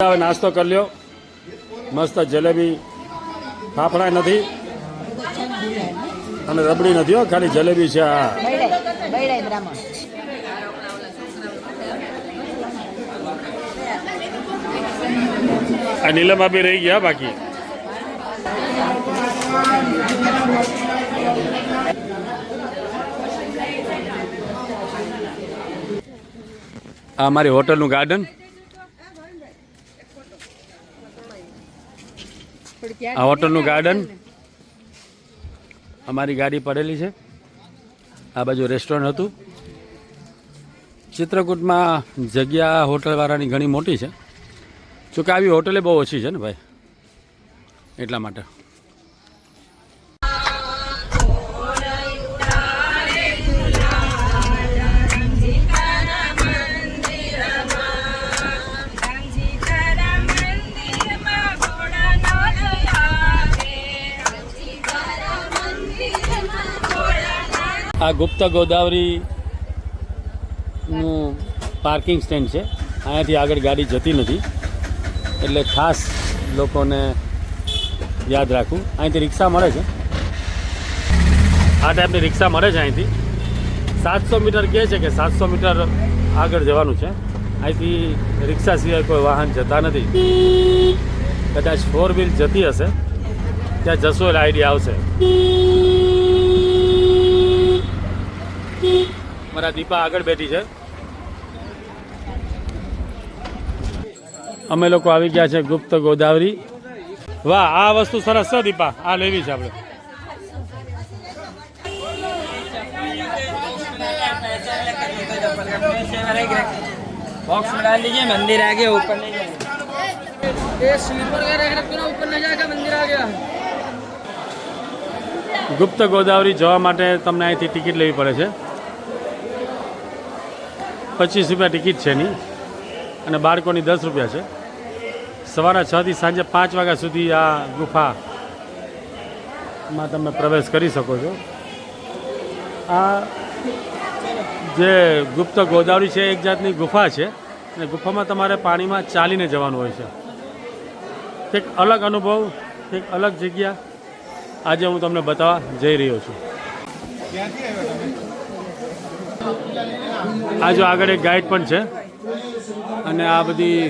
નાસ્તો કરી લ્યો. મસ્ત જલેબી, ફાફડા નથી અને રબડી નથી હો, ખાલી જલેબી છે. આ નીલમમાં બી રહી ગયા બાકી. આ અમારી હોટલનું ગાર્ડન. આ હોટલનું ગાર્ડન, અમારી ગાડી પડેલી છે. આ બાજુ રેસ્ટોરન્ટ હતું. ચિત્રકૂટમાં જગ્યા હોટલવાળાની ઘણી મોટી છે, જોકે આવી હોટલે બહુ ઓછી છે ને ભાઈ, એટલા માટે. આ ગુપ્ત ગોદાવરીનું પાર્કિંગ સ્ટેન્ડ છે. અહીંયાથી આગળ ગાડી જતી નથી, એટલે ખાસ લોકોને યાદ રાખવું. અહીંથી રિક્ષા મળે છે, આ ટાઈપની રિક્ષા મળે છે અહીંથી. 700 મીટર કહે છે કે 700 મીટર આગળ જવાનું છે. અહીંથી રિક્ષા સિવાય કોઈ વાહન જતા નથી. કદાચ 4 વ્હીલ જતી હશે, ત્યાં જશો એટલે આઈડિયા આવશે. મારા દીપા આગળ બેઠી છે. અમે લોકો આવી ગયા છે ગુપ્ત ગોદાવરી. વાહ, આ વસ્તુ સરસ છે દીપા, આ લેવી છે આપણે. बॉक्स में डाल दीजिए, मंदिर आ गया, ऊपर नहीं जाएगा। ये स्लीपर का रख रखो ना, ऊपर नहीं जाएगा, मंदिर आ गया। ગુપ્ત ગોદાવરી જવા માટે તમને અહીંથી ટિકિટ લેવી પડે છે. 25 રૂપિયા ટિકિટ છે એની, અને બાળકોની 10 રૂપિયા છે. સવારે 6 થી સાંજે 5 વાગ્યા સુધી આ ગુફામાં તમે પ્રવેશ કરી શકો છો. આ જે ગુપ્ત ગોદાવરી છે એક જાતની ગુફા છે, અને ગુફામાં તમારે પાણીમાં ચાલીને જવાનું હોય છે. એક અલગ અનુભવ, એક અલગ જગ્યા આજે હું તમને બતાવવા જઈ રહ્યો છું. આ જો આગળ એક ગાઈડ પણ છે, અને આ બધી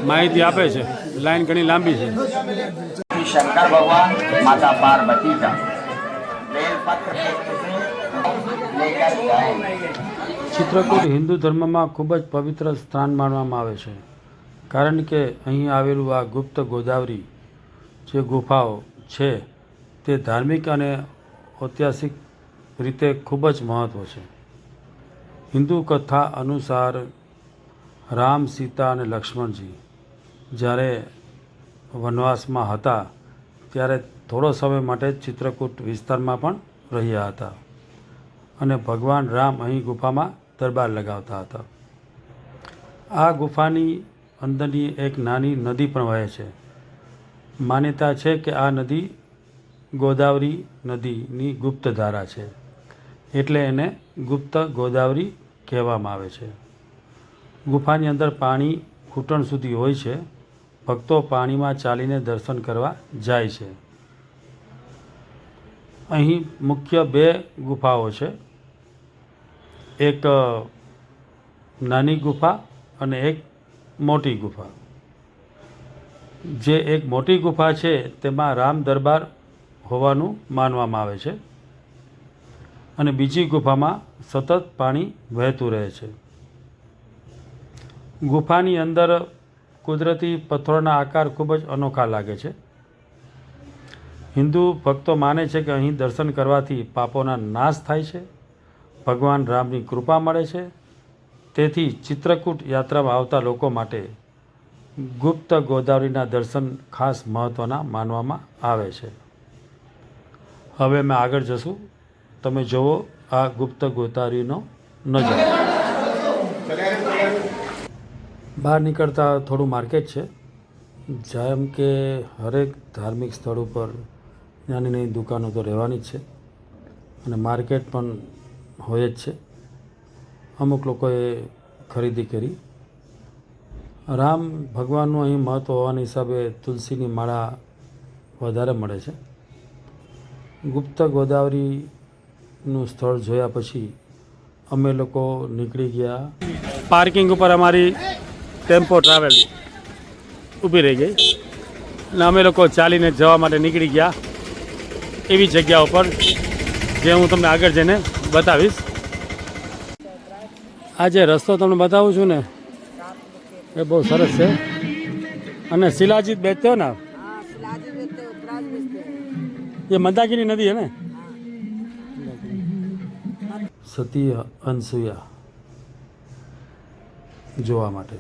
માહિતી આપે છે. લાઈન ઘણી લાંબી છે. शंकर भगवान माता पार्वती का बेलपत्र लेकर जाएं। ચિત્રકૂટ હિન્દુ ધર્મમાં ખૂબ જ પવિત્ર સ્થાન માનવામાં આવે છે, કારણ કે અહીં આવેલું આ ગુપ્ત ગોદાવરી જે ગુફાઓ છે તે ધાર્મિક અને ઐતિહાસિક રીતે ખૂબ જ મહત્ત્વ છે. હિન્દુ કથા અનુસાર રામ, સીતા અને લક્ષ્મણજી જ્યારે વનવાસમાં હતા ત્યારે થોડો સમય માટે ચિત્રકૂટ વિસ્તારમાં પણ રહ્યા હતા, અને ભગવાન રામ અહીં ગુફામાં દરબાર લગાવતા હતા. આ ગુફાની અંદરની એક નાની નદી પણ વહે છે. માન્યતા છે કે આ નદી ગોદાવરી નદીની ગુપ્ત ધારા છે, એટલે એને ગુપ્ત ગોદાવરી કહેવામાં આવે છે. ગુફાની અંદર પાણી ઘૂંટણ સુધી હોય છે. ભક્તો પાણીમાં ચાલીને દર્શન કરવા જાય છે. અહીં મુખ્ય 2 ગુફાઓ છે, એક નાની ગુફા અને એક મોટી ગુફા. જે એક મોટી ગુફા છે તેમાં રામ દરબાર હોવાનું માનવામાં આવે છે, અને બીજી ગુફામાં સતત પાણી વહેતું રહે છે. ગુફાની અંદર કુદરતી પથ્થરોના આકાર ખૂબ જ અનોખા લાગે છે. હિન્દુ ભક્તો માને છે કે અહીં દર્શન કરવાથી પાપોના નાશ થાય છે, ભગવાન રામની કૃપા મળે છે. તેથી ચિત્રકૂટ યાત્રામાં આવતા લોકો માટે ગુપ્ત ગોદાવરીના દર્શન ખાસ મહત્ત્વના માનવામાં આવે છે. હવે અમે આગળ જશું. તમે જુઓ આ ગુપ્ત ગોદાવરીનો નજારો. બહાર નીકળતા થોડું માર્કેટ છે. જેમ કે હરેક ધાર્મિક સ્થળ ઉપર નાની નાની દુકાનો તો રહેવાની જ છે, અને માર્કેટ પણ હોય જ છે. અમુક લોકોએ ખરીદી કરી રામ ભગવાનનું અહીં મહત્ત્વ હોવાના હિસાબે તુલસીની માળા વધારે મળે છે. ગુપ્ત ગોદાવરીનું સ્થળ જોયા પછી અમે લોકો નીકળી ગયા. પાર્કિંગ ઉપર અમારી ટેમ્પો ટ્રાવેલ ઊભી રહી ગઈ અને અમે લોકો ચાલીને જવા માટે નીકળી ગયા એવી જગ્યા ઉપર, જે હું તમને આગળ જઈને બતાવીશ. આ જે રસ્તો તમને બતાવું છું ને એ બહુ સરસ છે. અને શિલાજીત બેચते हो ना आप? ये मंदाकिनी नदी है ना? સતી અનસુયા જોવા માટે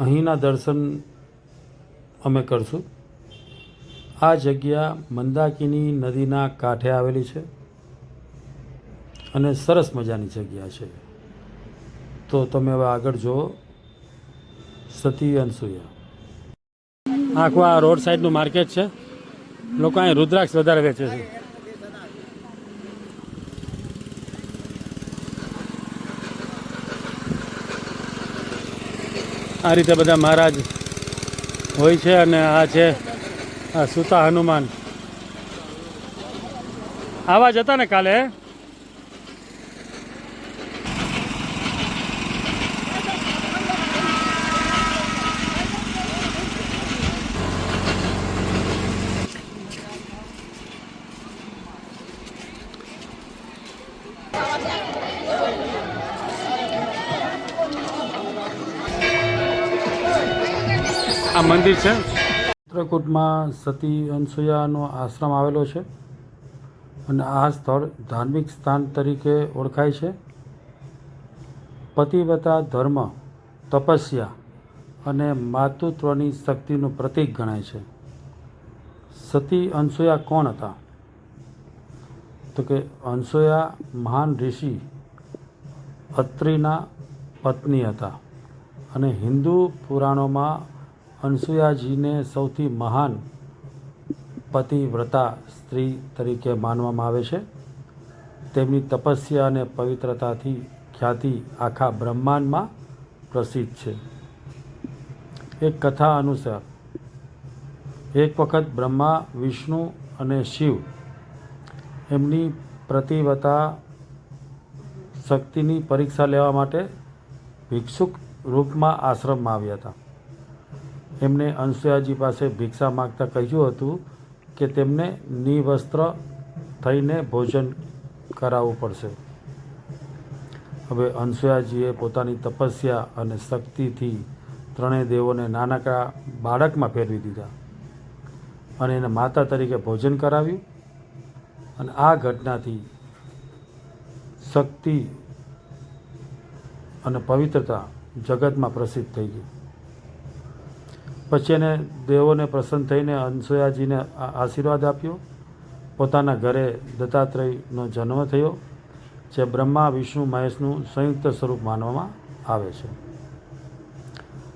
અહીંના દર્શન અમે કરશું. આ જગ્યા મંદાકિની નદીના કાંઠે આવેલી છે અને સરસ મજાની જગ્યા છે. તો તમે હવે આગળ જુઓ સતી અનસુયા. આખું આ રોડ સાઈડનું માર્કેટ છે. લોકો અહીં રુદ્રાક્ષ વધારે વેચે છે. આ રીતે બધા મહારાજ હોય છે. અને આ છે આ સુતા હનુમાન. આવા જ હતા ને કાલે? આ મંદિર છે. ચિત્રકૂટમાં સતી અનસુયાનો આશ્રમ આવેલો છે અને આ સ્થળ ધાર્મિક સ્થાન તરીકે ઓળખાય છે. પતિવ્રતા ધર્મ, તપસ્યા અને માતૃત્વની શક્તિનું પ્રતીક ગણાય છે. સતી અનસુયા કોણ હતા? તો કે અનસુયા મહાન ઋષિ અત્રિના પત્ની હતા અને હિન્દુ પુરાણોમાં અનસુયાજીને સૌથી મહાન પતિવ્રતા સ્ત્રી તરીકે માનવામાં આવે છે. તેમની તપસ્યા અને પવિત્રતાથી ખ્યાતિ આખા બ્રહ્માંડમાં પ્રસિદ્ધ છે. એક કથા અનુસાર એક વખત બ્રહ્મા, વિષ્ણુ અને શિવ એમની પતિવ્રતા શક્તિની પરીક્ષા લેવા માટે ભિક્ષુક રૂપમાં આશ્રમમાં આવ્યા હતા. એમને અનસુયાજી પાસે ભિક્ષા માગતા કહ્યું હતું કે તેમને નિવસ્ત્ર થઈને ભોજન કરાવવું પડશે. હવે અનસુયાજીએ પોતાની તપસ્યા અને શક્તિથી ત્રણેય દેવોને નાનકડા બાળકમાં ફેરવી દીધા અને એને માતા તરીકે ભોજન કરાવ્યું. અને આ ઘટનાથી શક્તિ અને પવિત્રતા જગતમાં પ્રસિદ્ધ થઈ ગઈ. પછી એને દેવોને પ્રસન્ન થઈને અનસુયાજીને આશીર્વાદ આપ્યો. પોતાના ઘરે દત્તાત્રેયનો જન્મ થયો, જે બ્રહ્મા, વિષ્ણુ, મહેશનું સંયુક્ત સ્વરૂપ માનવામાં આવે છે.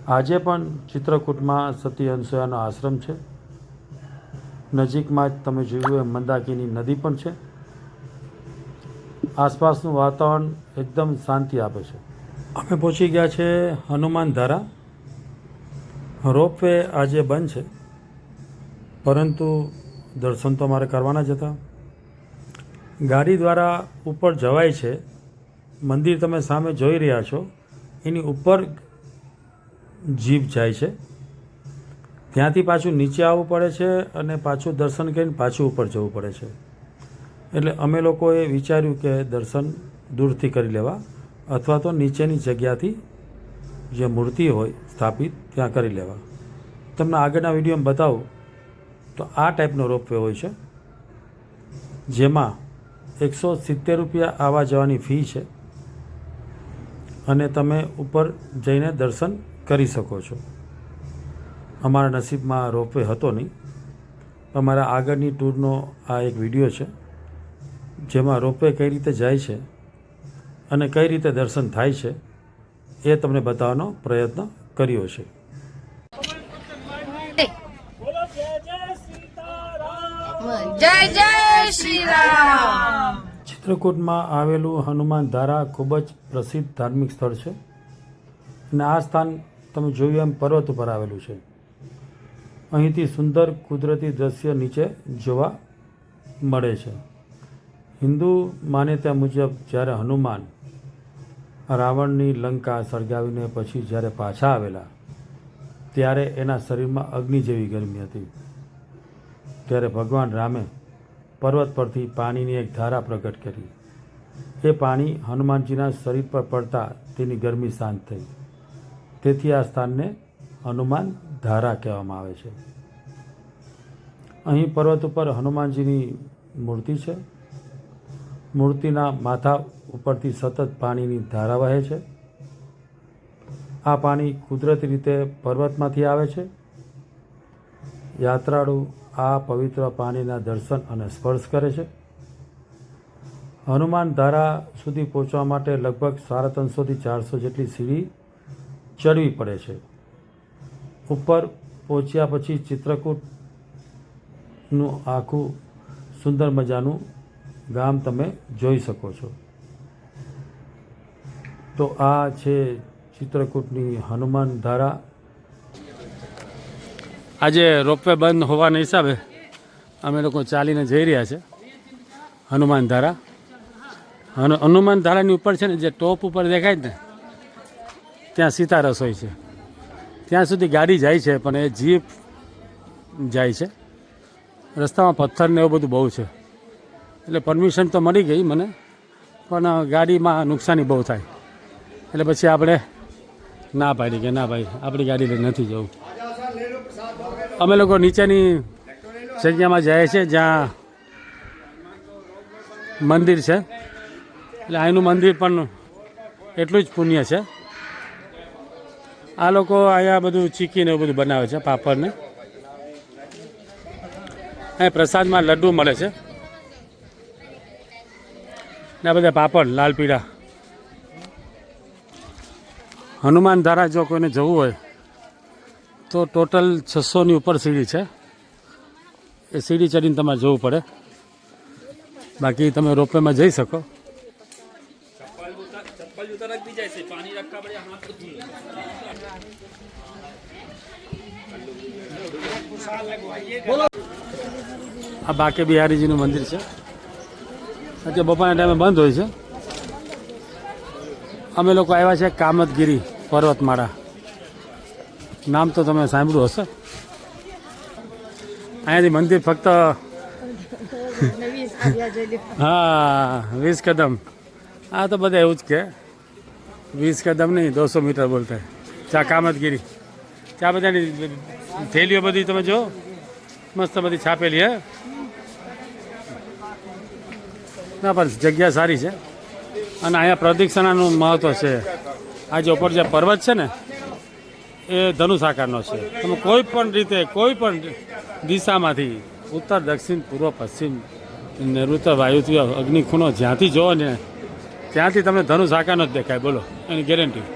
આજે પણ ચિત્રકૂટમાં સતી અનસુયાનો આશ્રમ છે. નજીકમાં જ તમે જોયું એમ મંદાકિની નદી પણ છે. આસપાસનું વાતાવરણ એકદમ શાંતિ આપે છે. અમે પહોંચી ગયા છે હનુમાન ધારા. રોપવે આજે બંધ છે, પરંતુ દર્શન તો અમારે કરવાના જ હતા. ગાડી દ્વારા ઉપર જવાય છે. મંદિર તમે સામે જોઈ રહ્યા છો, એની ઉપર જીપ જાય છે. ત્યાંથી પાછું નીચે આવવું પડે છે અને પાછું દર્શન કરીને પાછું ઉપર જવું પડે છે. એટલે અમે લોકોએ વિચાર્યું કે દર્શન દૂરથી કરી લેવા અથવા તો નીચેની જગ્યાથી જે મૂર્તિ હોય સ્થાપિત ત્યાં કરી લેવા. તમને આગળના વિડીયોમાં બતાવું તો આ ટાઈપનો રોપવે હોય છે, જેમાં 170 રૂપિયા આવવા જવાની ફી છે અને તમે ઉપર જઈને દર્શન કરી શકો છો. અમારા નસીબમાં રોપવે હતો નહીં. અમારા આગળની ટૂરનો આ એક વિડીયો છે, જેમાં રોપવે કઈ રીતે જાય છે અને કઈ રીતે દર્શન થાય છે એ તમને બતાવવાનો પ્રયત્ન કર્યો છે. જય જય શ્રી રામ. ચિત્રકૂટમાં આવેલું હનુમાન ધારા ખૂબ જ પ્રસિદ્ધ ધાર્મિક સ્થળ છે અને આ સ્થાન તમે જોયું એમ પર્વત ઉપર આવેલું છે. અહીંથી સુંદર કુદરતી દ્રશ્ય નીચે જોવા મળે છે. હિન્દુ માન્યતા મુજબ જ્યારે હનુમાન રાવણની લંકા સળગાવીને પછી જ્યારે પાછા આવેલા ત્યારે એના શરીરમાં અગ્નિ જેવી ગરમી હતી. ત્યારે ભગવાન રામે પર્વત પરથી પાણીની એક ધારા પ્રગટ કરી. એ પાણી હનુમાનજીના શરીર પર પડતા તેની ગરમી શાંત થઈ. તેથી આ સ્થાનને હનુમાન ધારા કહેવામાં આવે છે. અહીં પર્વત ઉપર હનુમાનજીની મૂર્તિ છે. મૂર્તિના માથા ઉપરથી સતત પાણીની ધારા વહે છે. આ પાણી કુદરતી રીતે પર્વતમાંથી આવે છે. યાત્રાળુ આ પવિત્ર પાણીના દર્શન અને સ્પર્શ કરે છે. હનુમાન ધારા સુધી પહોંચવા માટે લગભગ 350થી 400 જેટલી સીડી ચડવી પડે છે. ઉપર પહોંચ્યા પછી ચિત્રકૂટનું આખું સુંદર મજાનું ગામ તમે જોઈ શકો છો. તો આ છે ચિત્રકૂટની હનુમાન ધારા. આજે રોપવે બંધ હોવાના હિસાબે અમે લોકો ચાલીને જઈ રહ્યા છે હનુમાન ધારા. હનુમાન ધારાની ઉપર છે ને, જે ટોપ ઉપર દેખાય ને ત્યાં સીતા રસોઈ છે. ત્યાં સુધી ગાડી જાય છે, પણ એ જીપ જાય છે. રસ્તામાં પથ્થર ને એવું બધું બહુ છે, એટલે પરમિશન તો મળી ગઈ મને, પણ ગાડીમાં નુકસાની બહુ થાય. એટલે પછી આપણે ના પાડી કે ના ભાઈ આપણી ગાડી લઈને નથી જવું. અમે લોકો નીચેની જગ્યામાં જાય છે જ્યાં મંદિર છે. એટલે અહીંનું મંદિર પણ એટલું જ પુણ્ય છે. આ લોકો અહીંયા બધું ચીકીને એવું બધું બનાવે છે, પાપડને. અહીં પ્રસાદમાં લડ્ડુ મળે છે ને આ બધા પાપડ લાલ પીળા. હનુમાન ધારા જો કોઈને જવું હોય તો ટોટલ 600ની ઉપર સીડી છે. એ સીડી ચડીને તમારે જવું પડે. બાકી તમે રોપવેમાં જઈ શકો. આ બાકે બિહારીજીનું મંદિર છે. અત્યારે બપોરના ટાઈમે બંધ હોય છે. અમે લોકો આવ્યા છે કામતગીરી પર્વતમાળા. નામ તો તમે સાંભળ્યું હશે. અહીંયાથી મંદિર ફક્ત 20 કદમ. આ તો બધા એવું જ કે 20 કદમ નહીં, 200 મીટર બોલતા. ચા કામતગીરી. ત્યાં બધાની થેલીઓ બધી તમે જો મસ્ત બધી છાપેલી હે. ના પણ જગ્યા સારી છે. અને અહીંયા પ્રદક્ષિણાનું મહત્ત્વ છે. આ જે ઉપર જે પર્વત છે ને એ ધનુષ આકારનો છે. તમે કોઈ પણ રીતે કોઈ પણ દિશામાંથી ઉત્તર, દક્ષિણ, પૂર્વ, પશ્ચિમ, નૈઋત્ય, વાયુવ્ય, અગ્નિખૂણો જ્યાંથી જોવો ને ત્યાંથી તમને ધનુષ આકારનો જ દેખાય. બોલો, એની ગેરંટી.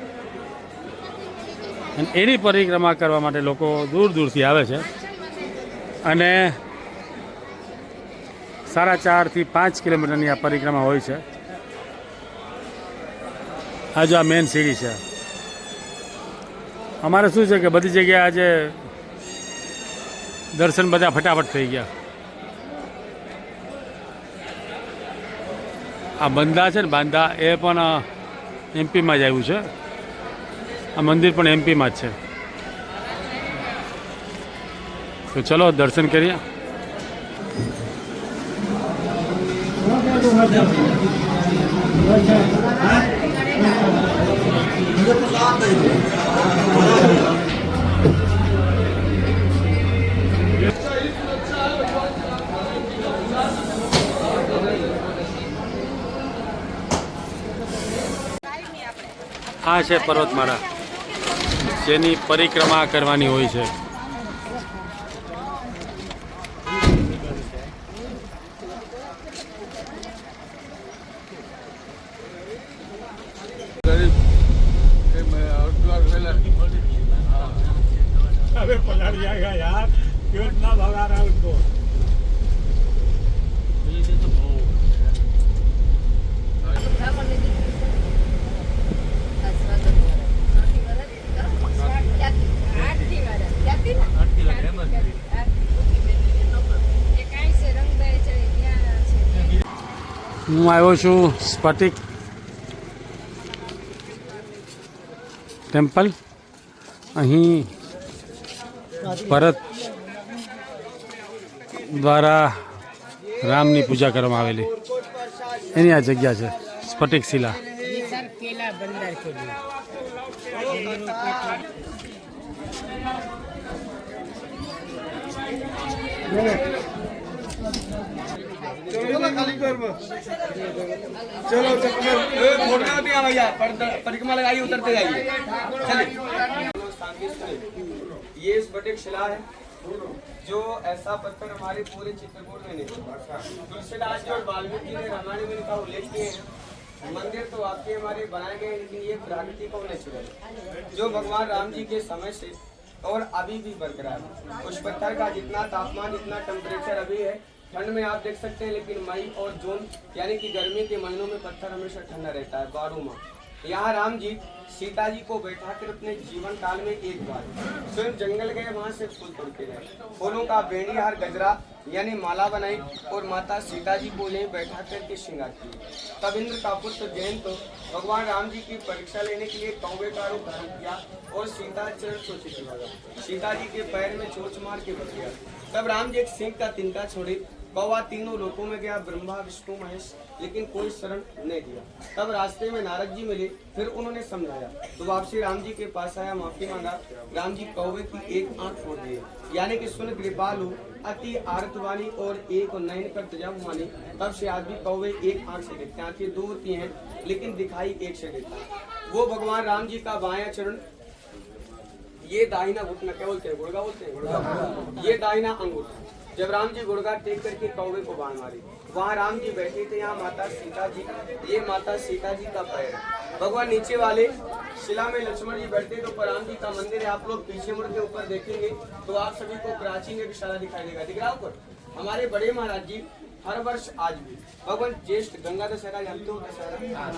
અને એની પરિક્રમા કરવા માટે લોકો દૂર દૂરથી આવે છે. અને 4.5 થી 5 કિલોમીટરની આ પરિક્રમા હોય છે. આ જો આ મેન સીડી છે. અમારે શું છે કે બધી જગ્યાએ આજે દર્શન બધા ફટાફટ થઈ ગયા. આ બંદા છે ને, બાંદા, એ પણ એમપીમાં જ આવ્યું છે. આ મંદિર પણ એમપીમાં જ છે. તો ચલો દર્શન કરીએ. આ છે પર્વતમાળા, જેની પરિક્રમા કરવાની હોય છે. अबे पलट जाएगा यार, क्यों इतना भगा रहा है उसको। હું આવ્યો છું સ્ફટિક ટેમ્પલ. અહીં ભરત દ્વારા રામની પૂજા કરવામાં આવેલી એની આ જગ્યા છે સ્ફટિક શિલા. परिक्रमा लगाइए, उतरते जाइए. चलिए. ये स्फटिक शिला है जो ऐसा पत्थर हमारे पूरे चित्रकूट में नहीं. तुलसीदास जी और वाल्मीकि ने रामायण में इनका उल्लेख किए हैं. मंदिर तो आपके हमारे बनाए गए, लेकिन ये प्राकृतिक और नेचुरल जो भगवान राम जी के समय से और अभी भी बरकरार है. उस पत्थर का जितना तापमान, जितना टेम्परेचर अभी है, ठंड में आप देख सकते हैं, लेकिन मई और जून यानी कि गर्मी के महीनों में पत्थर हमेशा ठंडा रहता है 12 माह. यहाँ राम जी सीता जी को बैठाकर अपने जीवन काल में एक बार स्वयं जंगल गए, वहाँ से फूल तोड़ते गए, फूलों का बेड़ीहार गजरा यानी माला बनाई और माता सीता जी को उन्हें बैठा करके श्रृंगार किए. तब इंद्र का पुत्र जयंत तो भगवान राम जी की परीक्षा लेने के लिए कौवे का रूप धारण किया और सीता चरण सोचित लगा. सीता जी के पैर में चोट मार के बच गया. तब राम जी एक सिंह का तिनका छोड़े, कौवा तीनों लोकों में गया, ब्रह्मा विष्णु महेश, लेकिन कोई शरण नहीं दिया. तब रास्ते में नारद जी मिले, फिर उन्होंने समझाया तो वापसी राम जी के पास आया, माफी मांगा. राम जी कौवे की एक आंख फोड़ दिए, यानी कि सुन कृपालु अति आर्तवाणी और एक नयन कर तजमानी. तब से आज भी कौवे एक आंख से देखते हैं. आंखें दो होती हैं लेकिन दिखाई एक से देता है. वो भगवान राम जी का बायां चरण, ये दाहिना घुटना क्या बोलते हैं, गुड़गा बोलते हैं, गुड़गा. ये दाहिना अंगूठा. जब राम जी गुड़गा टेक करके कौवे को बाण मारी, वहाँ राम जी बैठे थे. यहाँ माता सीता जी, ये माता सीता जी का पैर है. भगवान नीचे वाले शिला में लक्ष्मण जी बैठे तो राम जी का मंदिर है. आप लोग पीछे मुड़ के ऊपर देखेंगे तो आप सभी को प्राचीन एक शाला दिखाई देगा. दिख रहा ऊपर हमारे बड़े महाराज जी हर वर्ष आज भी भगवान ज्येष्ठ गंगा दशहरा जानते हो,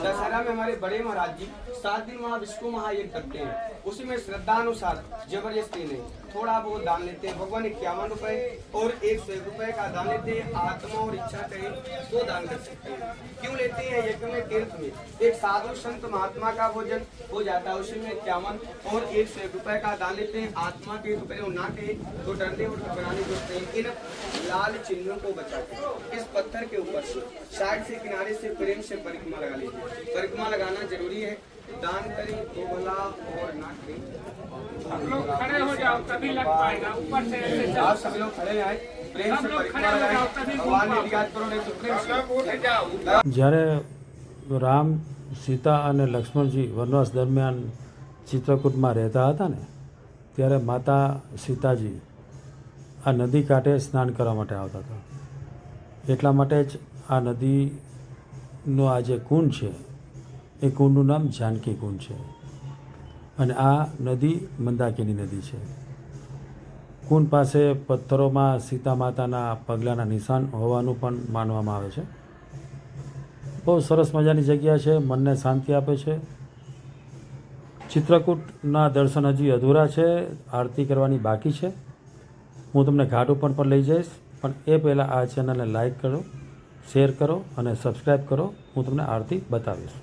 दशहरा में हमारे बड़े महाराज जी 7 दिन वहाँ विष्णु महायज्ञ करते हैं. उसमें श्रद्धा अनुसार जबरदस्ती नहीं, थोड़ा बहुत दान लेते हैं. भगवान 51 रुपए और 101 रुपए का दान लेते हैं. आत्मा और इच्छा करें तो दान कर सकते हैं. क्यों लेते हैं? यज्ञ में तीर्थ में एक साधु संत महात्मा का भोजन हो जाता है, उसी में 51 और 101 रुपए का दान लेते हैं. आत्मा के रुपये ना कहे तो डरने और घबराने जोड़ते हैं. इन लाल चिन्हों को बचाते हैं. इस पत्थर के ऊपर से साइड से किनारे से प्रेम से परिक्रमा लगा लीजिए. परिक्रमा लगाना जरूरी है. दान करें तो भला और ना करें. खड़े हो जाओ तभी लग पाएगा. ऊपर से आप सभी लोग खड़े आए, प्रेम से परिक्रमा लगाएं. भगवान ने याद करो, नहीं तो प्रेम से. જ્યારે રામ સીતા અને લક્ષ્મણજી વનવાસ દરમિયાન ચિત્રકૂટમાં રહેતા હતા ને, ત્યારે માતા સીતાજી આ નદી કાંઠે સ્નાન કરવા માટે આવતા હતા. એટલા માટે જ આ નદીનો આ જે કુંડ છે એ કુંડનું નામ જાનકી કુંડ છે. અને આ નદી મંદાકિની નદી છે. કુંડ પાસે પથ્થરોમાં સીતા માતાના પગલાંના નિશાન હોવાનું પણ માનવામાં આવે છે. બહુ સરસ મજાની જગ્યા છે, મનને શાંતિ આપે છે. ચિત્રકૂટના દર્શન હજી અધૂરા છે, આરતી કરવાની બાકી છે. હું તમને ઘાટ ઉપર પણ લઈ જઈશ, પણ એ પહેલાં આ ચેનલને લાઈક કરો, શેર કરો અને સબસ્ક્રાઈબ કરો. હું તમને આરતી બતાવીશ.